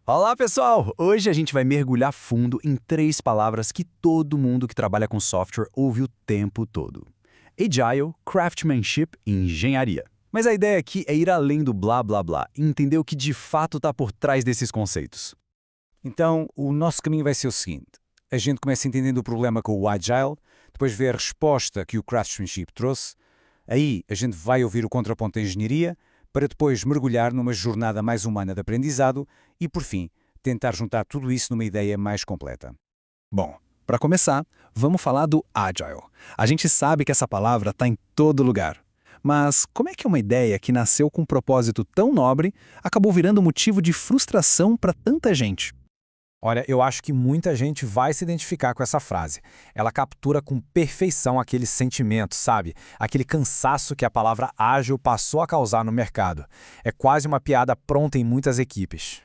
Olá, pessoal! Hoje a gente vai mergulhar fundo em três palavras que todo mundo que trabalha com software ouve o tempo todo: Agile, Craftsmanship e Engenharia. Mas a ideia aqui é ir além do blá blá blá e entender o que de fato está por trás desses conceitos. Então, o nosso caminho vai ser o seguinte. A gente começa entendendo o problema com o Agile, depois vê a resposta que o Craftsmanship trouxe, aí a gente vai ouvir o contraponto da engenharia, para depois mergulhar numa jornada mais humana de aprendizado e, por fim, tentar juntar tudo isso numa ideia mais completa. Bom, para começar, vamos falar do Agile. A gente sabe que essa palavra está em todo lugar. Mas como é que uma ideia que nasceu com um propósito tão nobre acabou virando motivo de frustração para tanta gente? Olha, eu acho que muita gente vai se identificar com essa frase. Ela captura com perfeição aquele sentimento, sabe? Aquele cansaço que a palavra ágil passou a causar no mercado. É quase uma piada pronta em muitas equipes.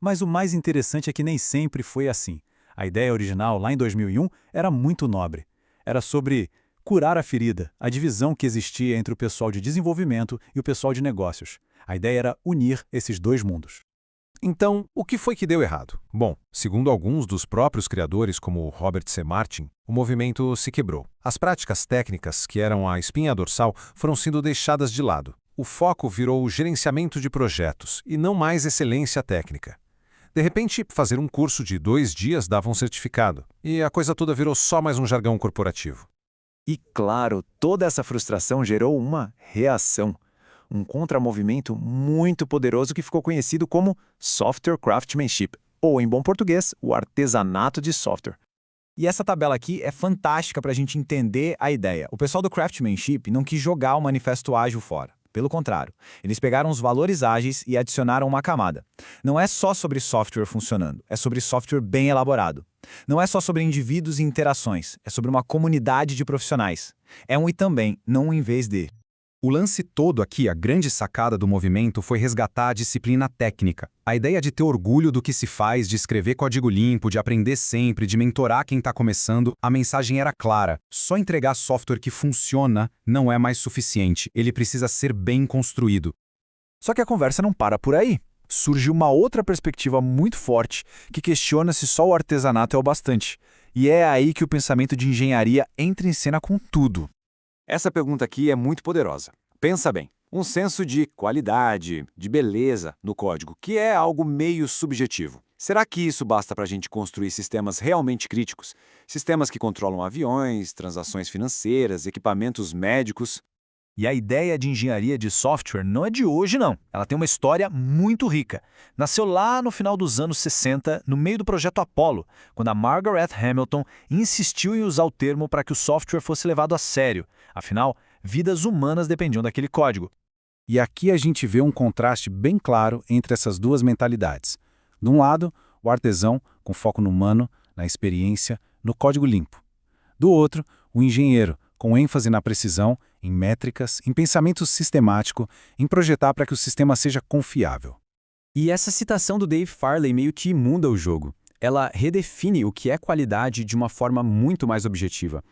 Mas o mais interessante é que nem sempre foi assim. A ideia original, lá em 2001, era muito nobre. Era sobre curar a ferida, a divisão que existia entre o pessoal de desenvolvimento e o pessoal de negócios. A ideia era unir esses dois mundos. Então, o que foi que deu errado? Bom, segundo alguns dos próprios criadores, como Robert C. Martin, o movimento se quebrou. As práticas técnicas, que eram a espinha dorsal, foram sendo deixadas de lado. O foco virou o gerenciamento de projetos e não mais excelência técnica. De repente, fazer um curso de 2 dias dava um certificado, e a coisa toda virou só mais um jargão corporativo. E claro, toda essa frustração gerou uma reação. Um contramovimento muito poderoso que ficou conhecido como Software Craftsmanship, ou em bom português, o artesanato de software. E essa tabela aqui é fantástica para a gente entender a ideia. O pessoal do Craftsmanship não quis jogar o manifesto ágil fora. Pelo contrário, eles pegaram os valores ágeis e adicionaram uma camada. Não é só sobre software funcionando, é sobre software bem elaborado. Não é só sobre indivíduos e interações, é sobre uma comunidade de profissionais. É um e também, não um em vez de. O lance todo aqui, a grande sacada do movimento, foi resgatar a disciplina técnica. A ideia de ter orgulho do que se faz, de escrever código limpo, de aprender sempre, de mentorar quem está começando, a mensagem era clara. Só entregar software que funciona não é mais suficiente. Ele precisa ser bem construído. Só que a conversa não para por aí. Surge uma outra perspectiva muito forte que questiona se só o artesanato é o bastante. E é aí que o pensamento de engenharia entra em cena com tudo. Essa pergunta aqui é muito poderosa. Pensa bem, um senso de qualidade, de beleza no código, que é algo meio subjetivo. Será que isso basta para a gente construir sistemas realmente críticos? Sistemas que controlam aviões, transações financeiras, equipamentos médicos? E a ideia de engenharia de software não é de hoje, não. Ela tem uma história muito rica. Nasceu lá no final dos anos 60, no meio do projeto Apollo, quando a Margaret Hamilton insistiu em usar o termo para que o software fosse levado a sério. Afinal, vidas humanas dependiam daquele código. E aqui a gente vê um contraste bem claro entre essas duas mentalidades. De um lado, o artesão, com foco no humano, na experiência, no código limpo. Do outro, o engenheiro, com ênfase na precisão, em métricas, em pensamento sistemático, em projetar para que o sistema seja confiável. E essa citação do Dave Farley meio que imunda o jogo. Ela redefine o que é qualidade de uma forma muito mais objetiva.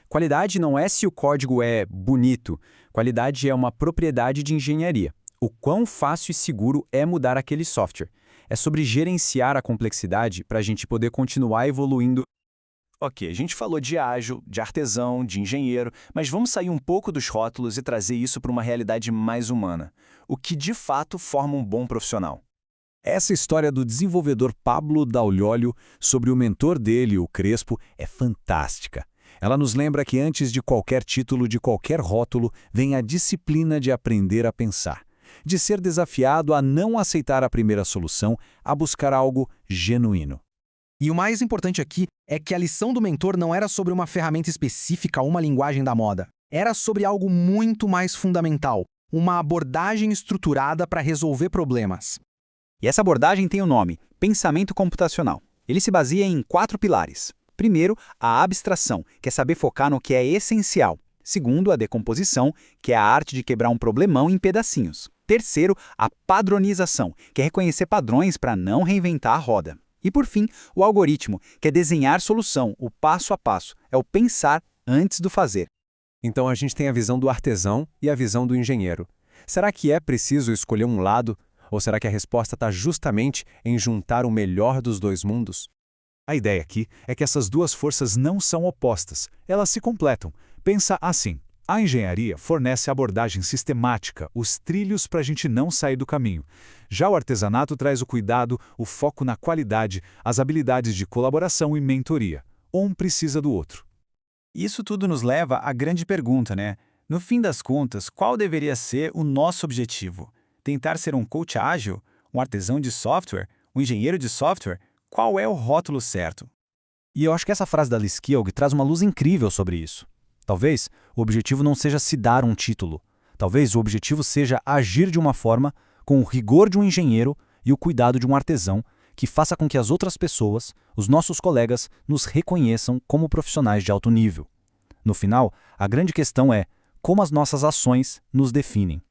Qualidade não é se o código é bonito. Qualidade é uma propriedade de engenharia. O quão fácil e seguro é mudar aquele software. É sobre gerenciar a complexidade para a gente poder continuar evoluindo. Ok, a gente falou de ágil, de artesão, de engenheiro, mas vamos sair um pouco dos rótulos e trazer isso para uma realidade mais humana. O que de fato forma um bom profissional. Essa história do desenvolvedor Pablo Dagliolo sobre o mentor dele, o Crespo, é fantástica. Ela nos lembra que antes de qualquer título, de qualquer rótulo, vem a disciplina de aprender a pensar, de ser desafiado a não aceitar a primeira solução, a buscar algo genuíno. E o mais importante aqui é que a lição do mentor não era sobre uma ferramenta específica ou uma linguagem da moda. Era sobre algo muito mais fundamental, uma abordagem estruturada para resolver problemas. E essa abordagem tem o nome pensamento computacional. Ele se baseia em 4 pilares. Primeiro, a abstração, que é saber focar no que é essencial. Segundo, a decomposição, que é a arte de quebrar um problemão em pedacinhos. Terceiro, a padronização, que é reconhecer padrões para não reinventar a roda. E por fim, o algoritmo, que é desenhar solução, o passo a passo, é o pensar antes do fazer. Então a gente tem a visão do artesão e a visão do engenheiro. Será que é preciso escolher um lado? Ou será que a resposta está justamente em juntar o melhor dos dois mundos? A ideia aqui é que essas duas forças não são opostas, elas se completam. Pensa assim, a engenharia fornece a abordagem sistemática, os trilhos para a gente não sair do caminho. Já o artesanato traz o cuidado, o foco na qualidade, as habilidades de colaboração e mentoria. Um precisa do outro. Isso tudo nos leva à grande pergunta, né? No fim das contas, qual deveria ser o nosso objetivo? Tentar ser um coach ágil? Um artesão de software? Um engenheiro de software? Qual é o rótulo certo? E eu acho que essa frase da Liz Kilg traz uma luz incrível sobre isso. Talvez o objetivo não seja se dar um título. Talvez o objetivo seja agir de uma forma com o rigor de um engenheiro e o cuidado de um artesão que faça com que as outras pessoas, os nossos colegas, nos reconheçam como profissionais de alto nível. No final, a grande questão é como as nossas ações nos definem.